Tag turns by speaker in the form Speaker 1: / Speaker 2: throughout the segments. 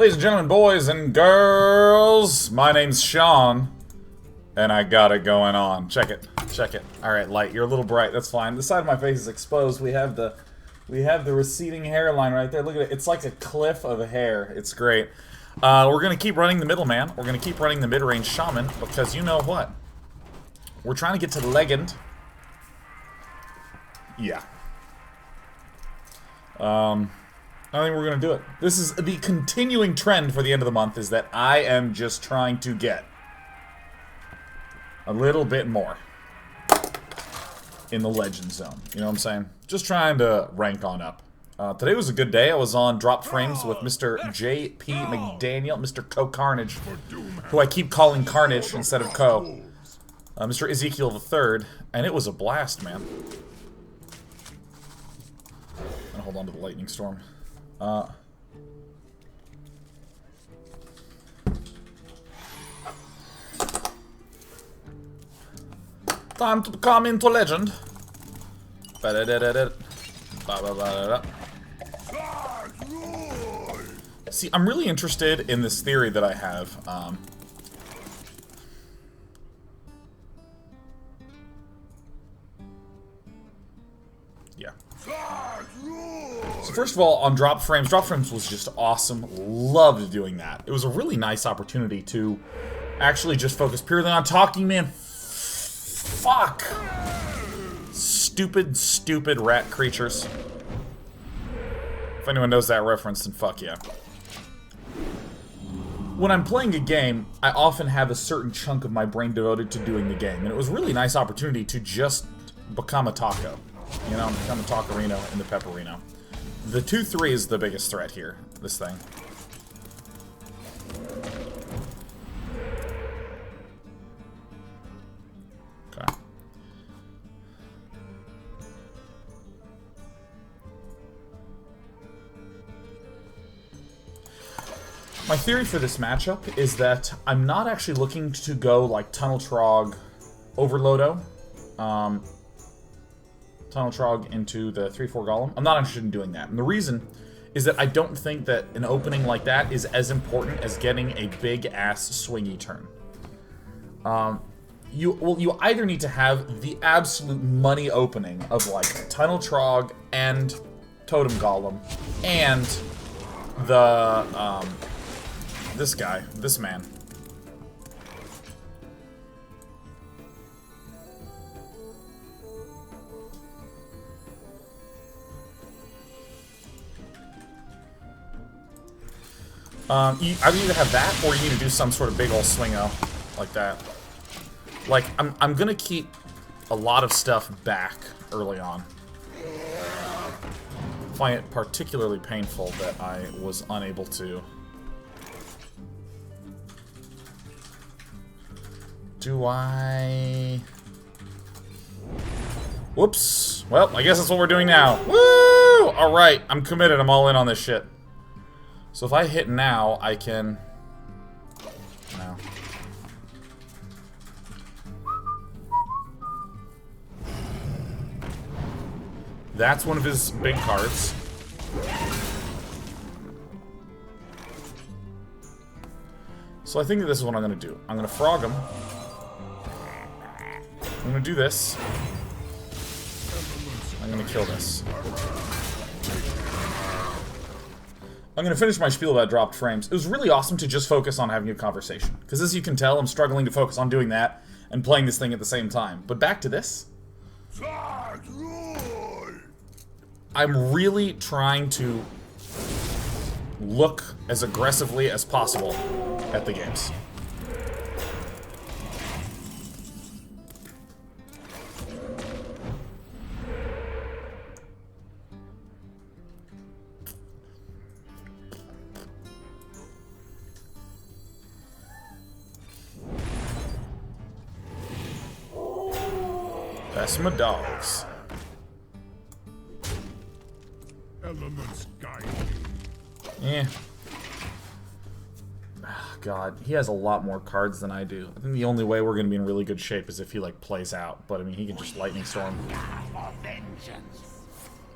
Speaker 1: Ladies and gentlemen, boys and girls, my name's Sean, and I got it going on. Check it, check it. All right, light, you're a little bright. That's fine. The side of my face is exposed. We have the receding hairline right there. Look at it. It's like a cliff of hair. It's great. We're gonna keep running the middleman. We're gonna keep running the mid-range shaman because you know what? We're trying to get to the legend. Yeah. I think we're going to do it. This is the continuing trend for the end of the month, is that I am just trying to get a little bit more in the legend zone. You know what I'm saying? Just trying to rank on up. Today was a good day. I was on Drop Frames with Mr. J.P. McDaniel, Mr. Co Carnage, who I keep calling Carnage instead of Co. Mr. Ezekiel III, and it was a blast, man. I'm gonna hold on to the lightning storm. Time to come into legend. See, I'm really interested in this theory that I have. Yeah. So first of all, on Drop Frames was just awesome. Loved doing that. It was a really nice opportunity to actually just focus purely on talking, man. Fuck. Stupid, stupid rat creatures. If anyone knows that reference, then fuck yeah. When I'm playing a game, I often have a certain chunk of my brain devoted to doing the game. And it was a really nice opportunity to just become a taco. You know, become a taco-rino in the pepperino. The 2-3 is the biggest threat here, this thing. Okay. My theory for this matchup is that I'm not actually looking to go like Tunnel Trog Overloado. Tunnel Trog into the 3-4 Golem. I'm not interested in doing that. And the reason is that I don't think that an opening like that is as important as getting a big-ass swingy turn. You either need to have the absolute money opening of, like, Tunnel Trog and Totem Golem and the, this man. You either need to have that, or you need to do some sort of big ol' swingo like that. Like, I'm gonna keep a lot of stuff back early on. I find it particularly painful that I was unable to. Do I... Whoops. Well, I guess that's what we're doing now. Woo! Alright, I'm committed. I'm all in on this shit. So if I hit now, I can... No. That's one of his big cards. So I think that this is what I'm going to do. I'm going to frog him. I'm going to do this. I'm going to kill this. I'm going to finish my spiel about dropped frames. It was really awesome to just focus on having a conversation. Because as you can tell, I'm struggling to focus on doing that and playing this thing at the same time. But back to this. I'm really trying to look as aggressively as possible at the games. That's my dogs.
Speaker 2: Elements guide me.
Speaker 1: Yeah. God, he has a lot more cards than I do. I think the only way we're going to be in really good shape is if he, like, plays out. But, I mean, he can just Lightning Storm.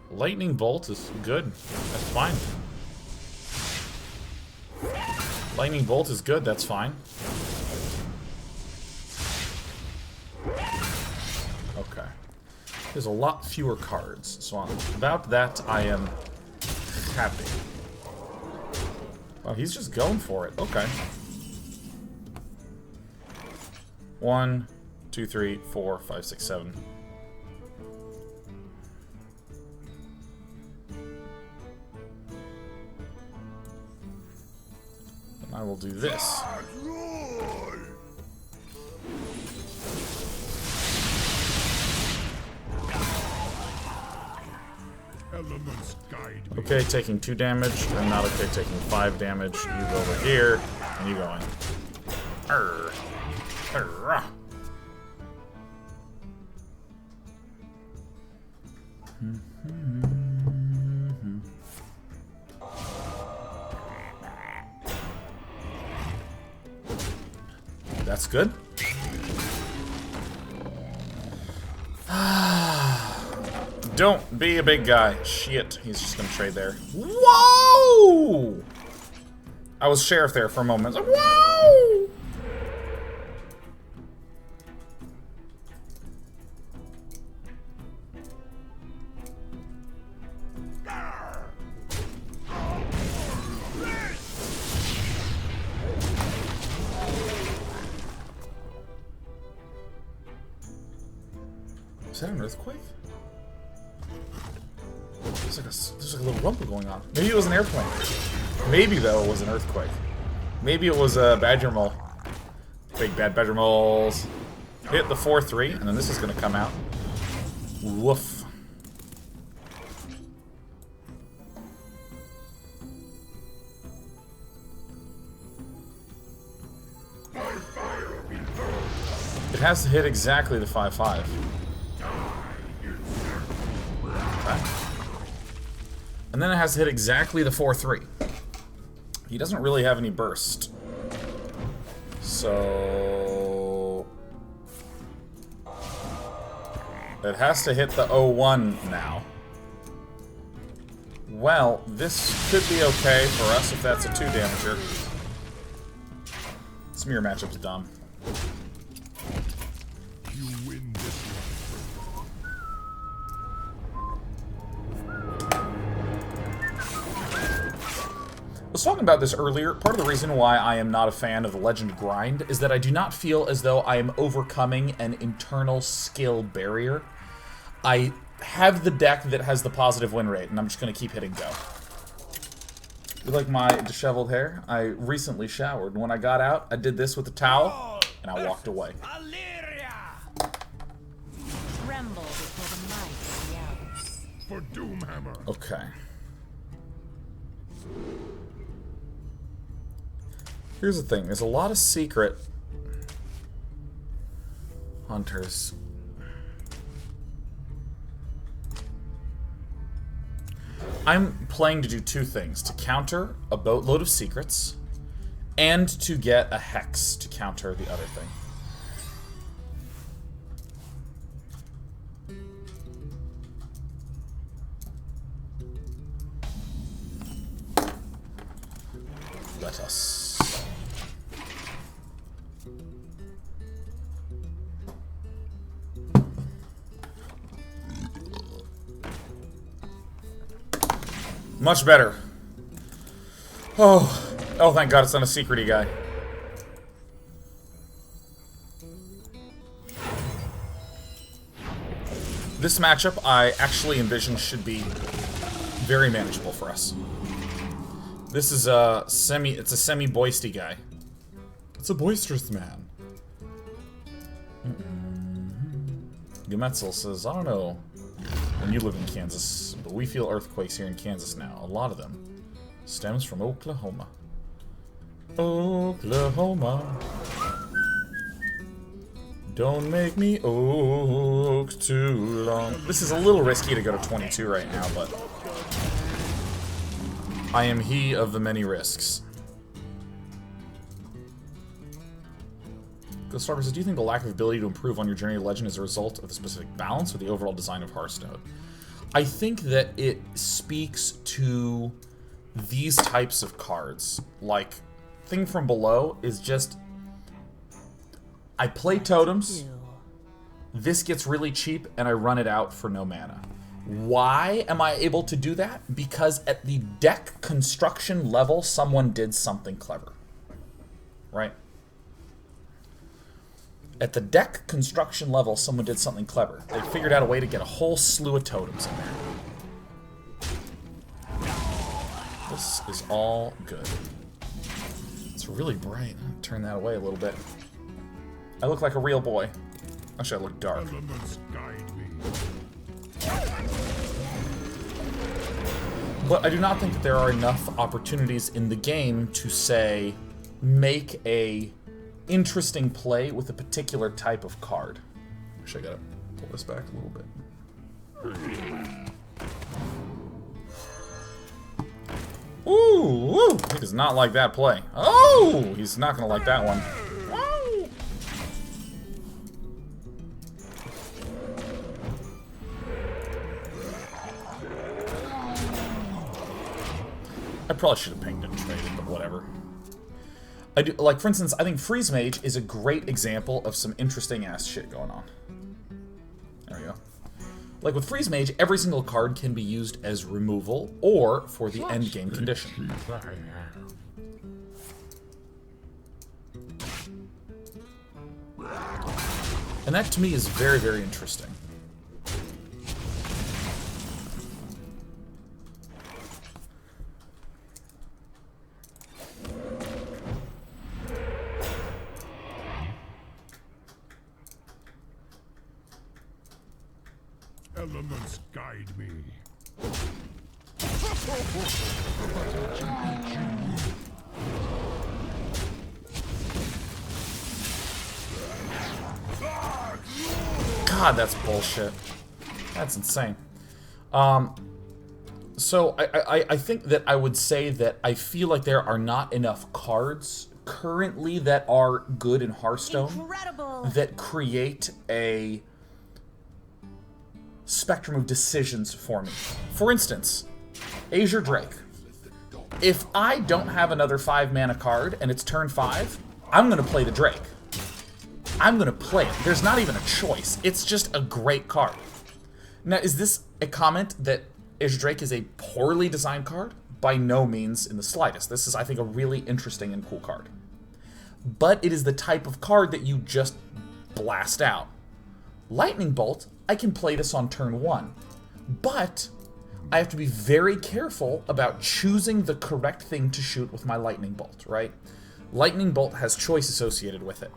Speaker 1: Lightning Bolt is good. That's fine. Lightning Bolt is good, that's fine. Okay. There's a lot fewer cards, so about that I am happy. Oh, he's just going for it. Okay. 1, 2, 3, 4, 5, 6, 7. And I will do this. Okay, taking 2 damage. I'm not okay taking 5 damage. You go over here, and you go in. Arr. Arr. That's good. Don't be a big guy. Shit, he's just gonna trade there. Whoa! I was sheriff there for a moment. I was like, whoa! Is that an earthquake? There's like a little rumble going on. Maybe it was an airplane. Maybe, though, it was an earthquake. Maybe it was a badger mole. Big bad badger moles. Hit the 4-3, and then this is going to come out. Woof. It has to hit exactly the 5-5. Okay. And then it has to hit exactly the 4-3. He doesn't really have any burst. So... it has to hit the 0-1 now. Well, this could be okay for us if that's a 2-damager. This mirror matchup's dumb.
Speaker 2: You win this one.
Speaker 1: I was talking about this earlier. Part of the reason why I am not a fan of the Legend grind is that I do not feel as though I am overcoming an internal skill barrier. I have the deck that has the positive win rate, and I'm just going to keep hitting go. You like my disheveled hair? I recently showered. When I got out, I did this with a towel, and I walked away.
Speaker 3: Tremble before the might of the hours.
Speaker 2: For Doomhammer.
Speaker 1: Okay. Here's the thing, there's a lot of secret hunters. I'm playing to do 2 things, to counter a boatload of secrets, and to get a hex to counter the other thing. Let us. Much better. Oh, thank God it's not a secret-y guy. This matchup, I actually envision should be very manageable for us. This is a it's a semi-boisty guy. It's a boisterous man. Gemetzel says, I don't know. And you live in Kansas, but we feel earthquakes here in Kansas now. A lot of them stems from Oklahoma. Oklahoma. Don't make me oak too long. This is a little risky to go to 22 right now, but I am he of the many risks. Ghoststalker says, do you think the lack of ability to improve on your Journey to Legend is a result of the specific balance or the overall design of HearthStone? I think that it speaks to these types of cards. Like, thing from below is just... I play totems, this gets really cheap, and I run it out for no mana. Why am I able to do that? Because at the deck construction level, someone did something clever. Right? At the deck construction level, someone did something clever. They figured out a way to get a whole slew of totems in there. This is all good. It's really bright. Turn that away a little bit. I look like a real boy. Actually, I look dark.
Speaker 2: Elements guide me.
Speaker 1: But I do not think that there are enough opportunities in the game to say, make a interesting play with a particular type of card. Actually, I gotta pull this back a little bit. Ooh, he does not like that play. Oh, he's not gonna like that one. I probably should have pinged and traded, but whatever. I do, like, for instance, I think Freeze Mage is a great example of some interesting ass shit going on. There we go. Like with Freeze Mage, every single card can be used as removal or for the end game condition. And that to me is very, very interesting.
Speaker 2: Elements guide me.
Speaker 1: God, that's bullshit. That's insane. So I think that I would say that I feel like there are not enough cards currently that are good in Hearthstone that create a spectrum of decisions for me. For instance, Azure Drake. If I don't have another 5-mana card and it's turn 5, I'm going to play the Drake. I'm going to play it. There's not even a choice. It's just a great card. Now, is this a comment that Azure Drake is a poorly designed card? By no means in the slightest. This is, I think, a really interesting and cool card. But it is the type of card that you just blast out. Lightning Bolt, I can play this on turn 1, but I have to be very careful about choosing the correct thing to shoot with my Lightning Bolt, right? Lightning Bolt has choice associated with it.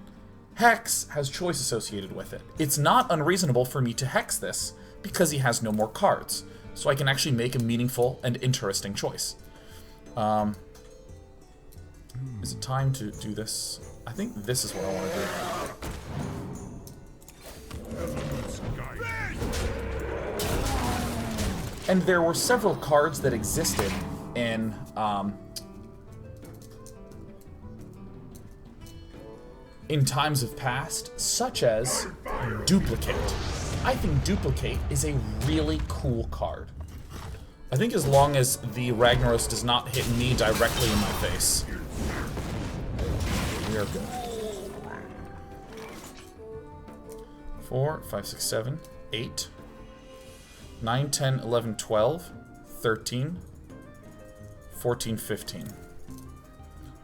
Speaker 1: Hex has choice associated with it. It's not unreasonable for me to Hex this because he has no more cards, so I can actually make a meaningful and interesting choice. Is it time to do this? I think this is what I want to do. And there were several cards that existed in times of past, such as Duplicate. I think Duplicate is a really cool card. I think as long as the Ragnaros does not hit me directly in my face, we are good. 4, 5, 6, 7, 8, 9, 10, 11, 12, 13, 14, 15.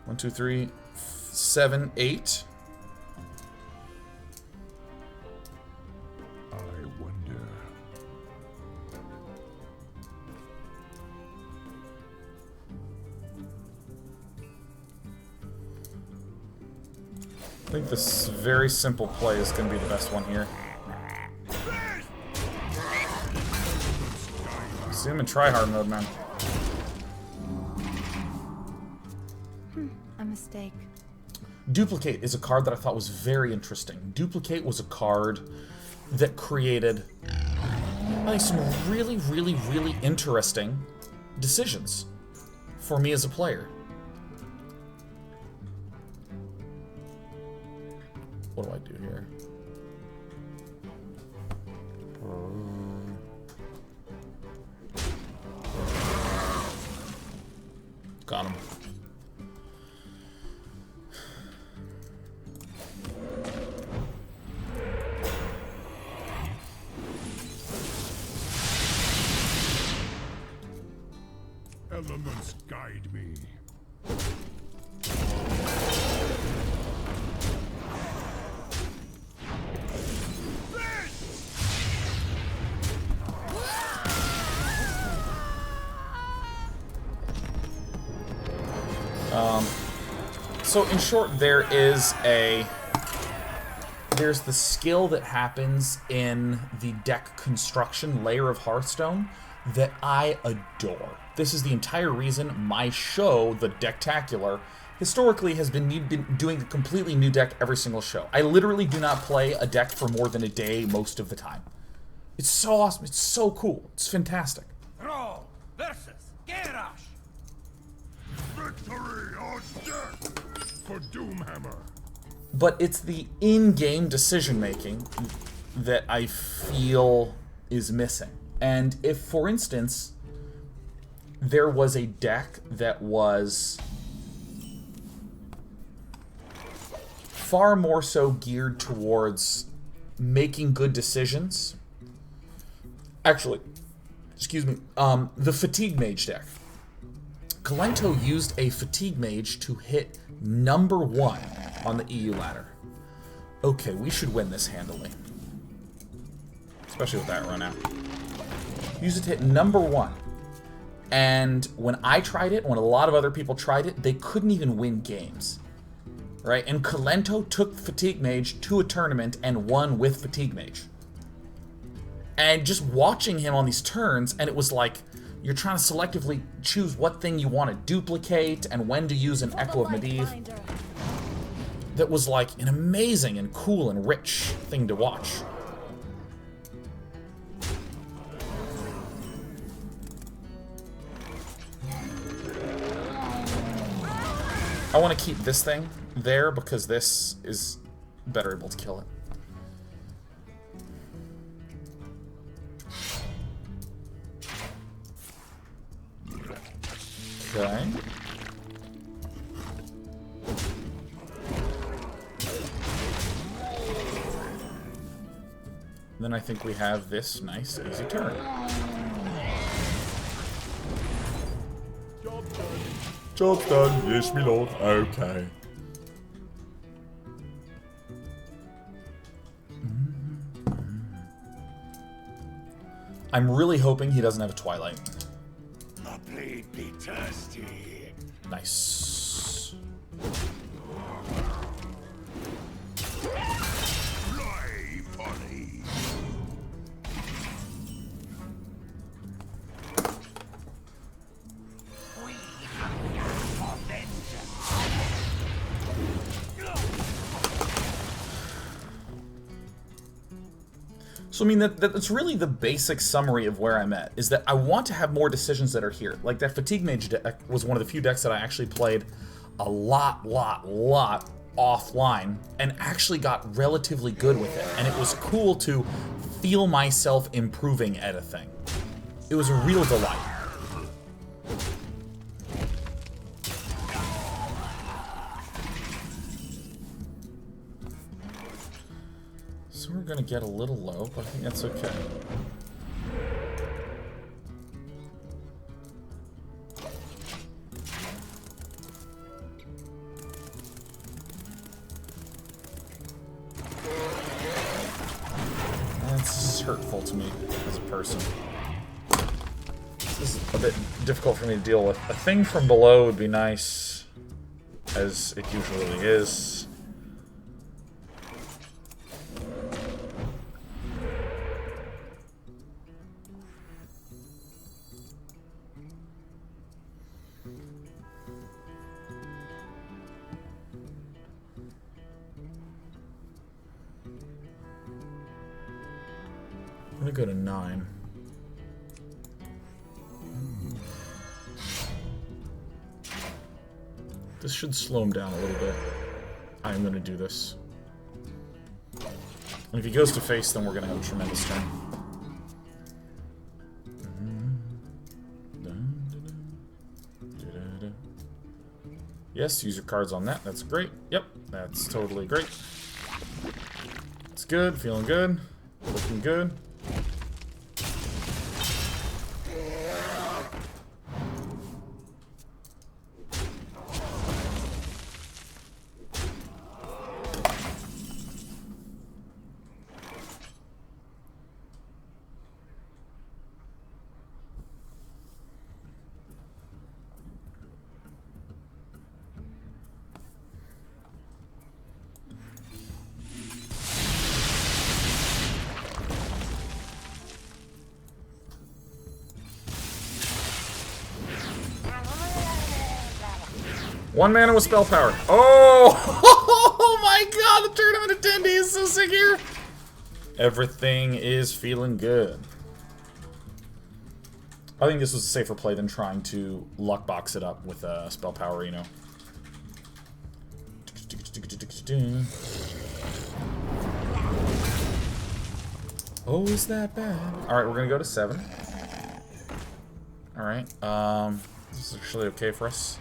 Speaker 1: 1, 2, 3, 7, 8.
Speaker 2: I wonder.
Speaker 1: I think this very simple play is going to be the best one here. See him in tryhard mode, man.
Speaker 3: A mistake.
Speaker 1: Duplicate is a card that I thought was very interesting. Duplicate was a card that created, I think, some really, really, really interesting decisions for me as a player. What do I do here? Got him.
Speaker 2: Elements guide me.
Speaker 1: So in short, there's the skill that happens in the deck construction layer of Hearthstone that I adore. This is the entire reason my show, the Decktacular, historically has been doing a completely new deck every single show. I literally do not play a deck for more than a day most of the time. It's so awesome. It's so cool. It's fantastic.
Speaker 4: Roll versus Garrosh.
Speaker 2: Victory or death for Doomhammer.
Speaker 1: But it's the in-game decision-making that I feel is missing. And if, for instance, there was a deck that was far more so geared towards making good decisions. Actually, excuse me, the Fatigue Mage deck. Kalento used a Fatigue Mage to hit #1 on the EU ladder. Okay, we should win this handily. Especially with that run out. Used it to hit #1. And when I tried it, when a lot of other people tried it, they couldn't even win games. Right? And Kalento took Fatigue Mage to a tournament and won with Fatigue Mage. And just watching him on these turns, and it was like, you're trying to selectively choose what thing you want to duplicate and when to use an Echo of Medivh. That was like an amazing and cool and rich thing to watch. I want to keep this thing there because this is better able to kill it. Okay. Then I think we have this nice, easy turn.
Speaker 2: Job done.
Speaker 1: Job done. Yes, my lord. Okay. I'm really hoping he doesn't have a Twilight.
Speaker 2: The blade be thirsty.
Speaker 1: Nice.
Speaker 2: Fly, Polly.
Speaker 1: So, I mean, that's really the basic summary of where I'm at, is that I want to have more decisions that are here. Like, that Fatigue Mage deck was one of the few decks that I actually played a lot offline, and actually got relatively good with it. And it was cool to feel myself improving at a thing. It was a real delight. So we're gonna get a little low, but I think that's okay. That's hurtful to me as a person. This is a bit difficult for me to deal with. A thing from below would be nice, as it usually is. I'm gonna go to 9. This should slow him down a little bit. I'm gonna do this. And if he goes to face, then we're gonna have a tremendous turn. Yes, use your cards on that. That's great. Yep, that's totally great. It's good, feeling good, looking good. 1 mana with spell power. Oh! Oh my god, the tournament attendee is so sick here! Everything is feeling good. I think this was a safer play than trying to luck box it up with spell power, you know. Oh, is that bad? Alright, we're gonna go to 7. Alright, this is actually okay for us.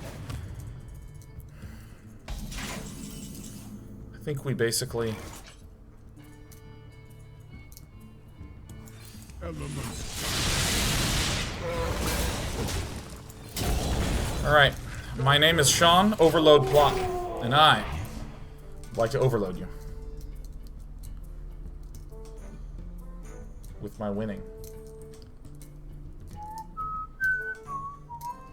Speaker 1: I think we basically... Alright, my name is Sean, Overload Plot, and I would like to overload you with my winning.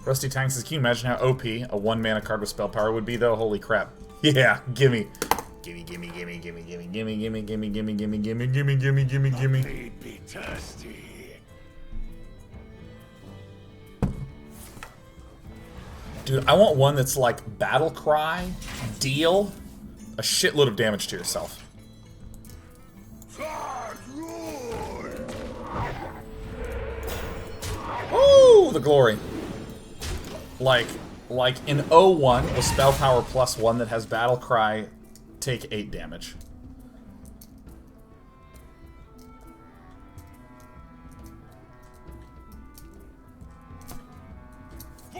Speaker 1: Rusty Tank says, can you imagine how OP a 1 mana card with spell power would be though? Holy crap. Yeah, gimme. Gimme, gimme, gimme, gimme, gimme, gimme, gimme, gimme, gimme, gimme, gimme, gimme, gimme, gimme, gimme.
Speaker 2: Be thirsty.
Speaker 1: Dude, I want one that's like Battle Cry, deal a shitload of damage to yourself. Ooh, the glory. Like in 01 with spell power +1 that has Battle Cry, take 8 damage.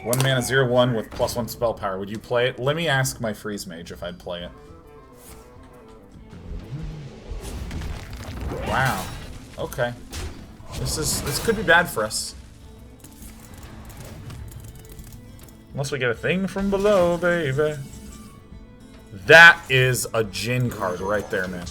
Speaker 1: One mana 0/1 with +1 spell power. Would you play it? Let me ask my freeze mage if I'd play it. Wow. Okay. This could be bad for us. Unless we get a thing from below, baby. That is a Jin card right there, man.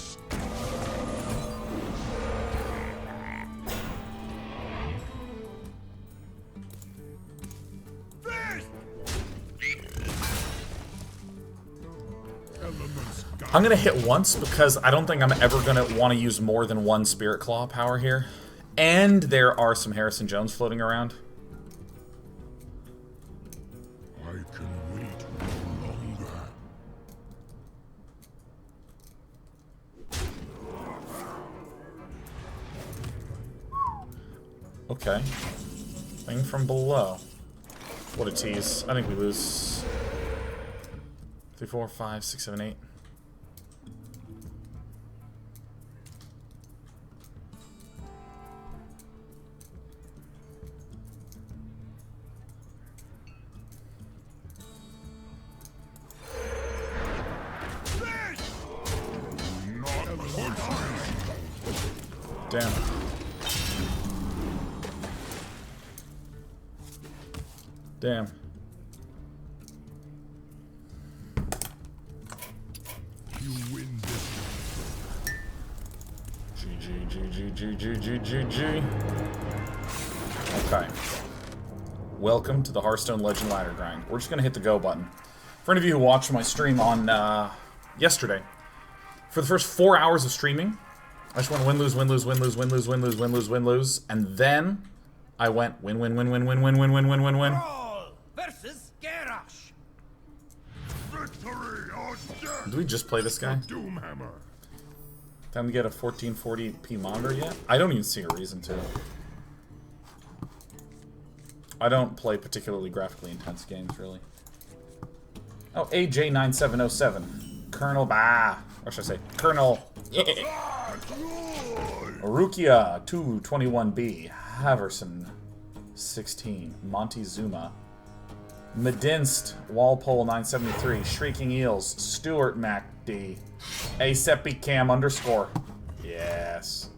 Speaker 1: I'm gonna hit once because I don't think I'm ever gonna want to use more than 1 Spirit Claw power here. And there are some Harrison Jones floating around.
Speaker 2: I can wait no longer.
Speaker 1: Okay. Thing from below. What a tease. I think we lose. 3, 4, 5, 6, 7, 8. Damn. Damn.
Speaker 2: You win this.
Speaker 1: GG. Okay. Welcome to the Hearthstone Legend Ladder Grind. We're just gonna hit the go button. For any of you who watched my stream on yesterday, for the first 4 hours of streaming, I just went win, lose, win, lose, win, lose, win, lose, win, lose, win, lose, win, lose, and then I went win, win, win, win, win, win, win, win, win, win, win.
Speaker 4: Brawl versus Garrosh.
Speaker 2: Victory or death.
Speaker 1: Did we just play this guy?
Speaker 2: Doomhammer.
Speaker 1: Time to get a 1440p monitor yet? I don't even see a reason to. I don't play particularly graphically intense games, really. Oh, AJ9707. Colonel Bah. Or should I say, Colonel Arukia 221B. Haverson 16. Montezuma. Medinst Walpole 973. Shrieking Eels. Stuart MacD. Asepicam _ Yes.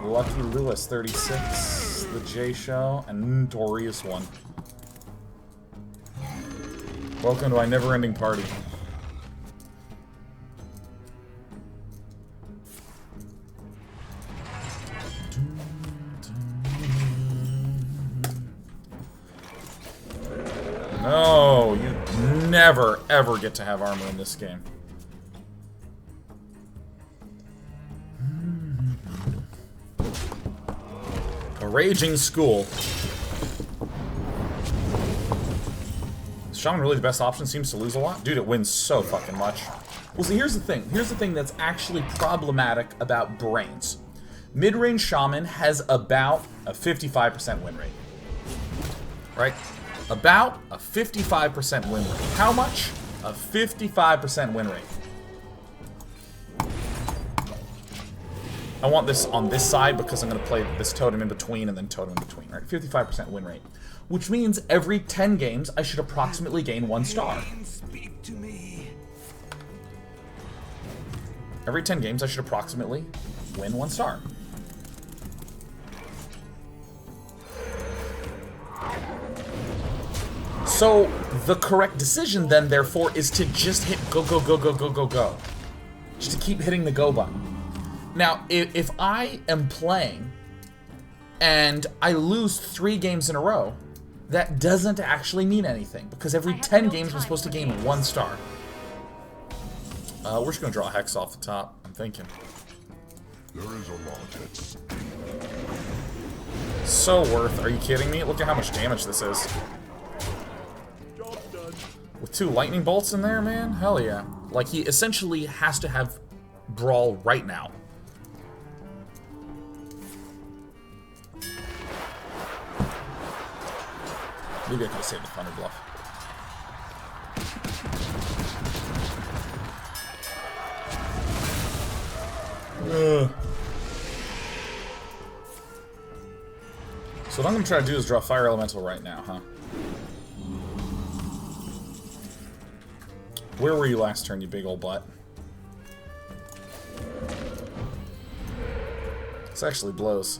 Speaker 1: Lucky Lewis 36. The J Show. And Notorious 1. Welcome to my never-ending party. No, you never, ever get to have armor in this game. A raging school. Shaman really the best option? Seems to lose a lot? Dude, it wins so fucking much. Well, see, here's the thing. Here's the thing that's actually problematic about Brains. Midrange Shaman has about a 55% win rate. Right? About a 55% win rate. How much? A 55% win rate. I want this on this side because I'm going to play this totem in between and then totem in between, right? 55% win rate. Which means every 10 games, I should approximately gain 1 star.
Speaker 4: Speak to me.
Speaker 1: Every 10 games, I should approximately win 1 star. So, the correct decision then, therefore, is to just hit go, go, go, go, go, go, go. Just to keep hitting the go button. Now, if I am playing and I lose 3 games in a row, that doesn't actually mean anything, because every 10 games I'm supposed to gain 1 star. We're just going to draw a Hex off the top, I'm thinking.
Speaker 2: There is a lot at stake.
Speaker 1: So worth. Are you kidding me? Look at how much damage this is. With 2 lightning bolts in there, man? Hell yeah. Like, he essentially has to have Brawl right now. Maybe I could have saved the Thunder Bluff. So what I'm going to try to do is draw Fire Elemental right now, huh? Where were you last turn, you big old butt? This actually blows.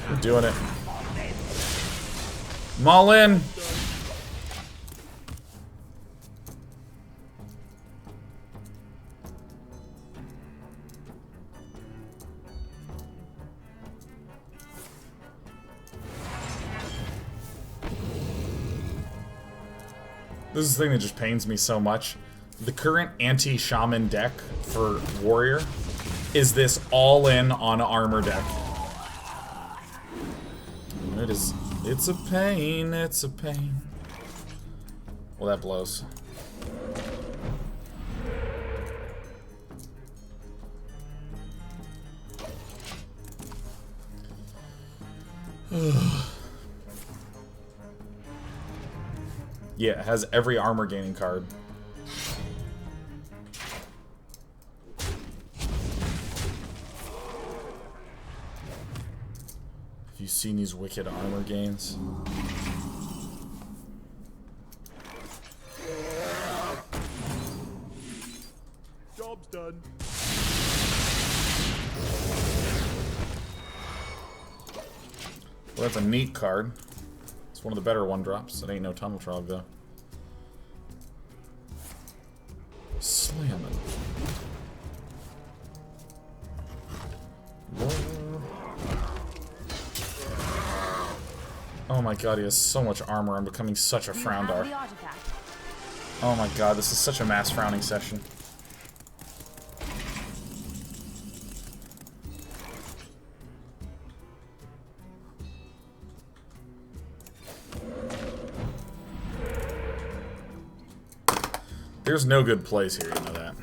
Speaker 1: We're doing it. Maul in! This is the thing that just pains me so much. The current anti-shaman deck for Warrior is this all-in on armor deck. It's a pain, it's a pain. Well, that blows. Yeah, it has every armor gaining card. Have you seen these wicked armor gains?
Speaker 2: Job's done.
Speaker 1: Well, that's a neat card. It's one of the better 1-drops. It ain't no Tunnel Trog, though. Slamming. Oh my god, he has so much armor. I'm becoming such a Froundar. Oh my god, this is such a mass frowning session. There's no good plays here, you know that.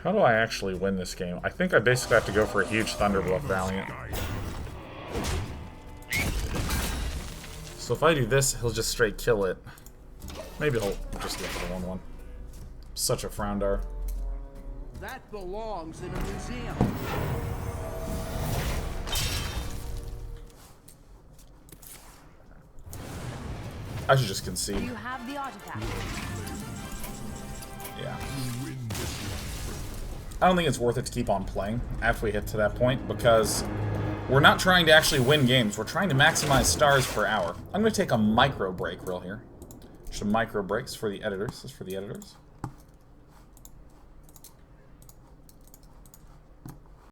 Speaker 1: How do I actually win this game? I think I basically have to go for a huge Thunderbluff Valiant. So if I do this, he'll just straight kill it. Maybe he'll just go for the 1/1. Such a Froundar.
Speaker 4: That belongs in a museum.
Speaker 1: I should just concede.
Speaker 3: You have the artifact.
Speaker 1: Yeah. I don't think it's worth it to keep on playing after we hit to that point, because we're not trying to actually win games. We're trying to maximize stars per hour. I'm going to take a micro break real here. Just a micro breaks for the editors. This is for the editors.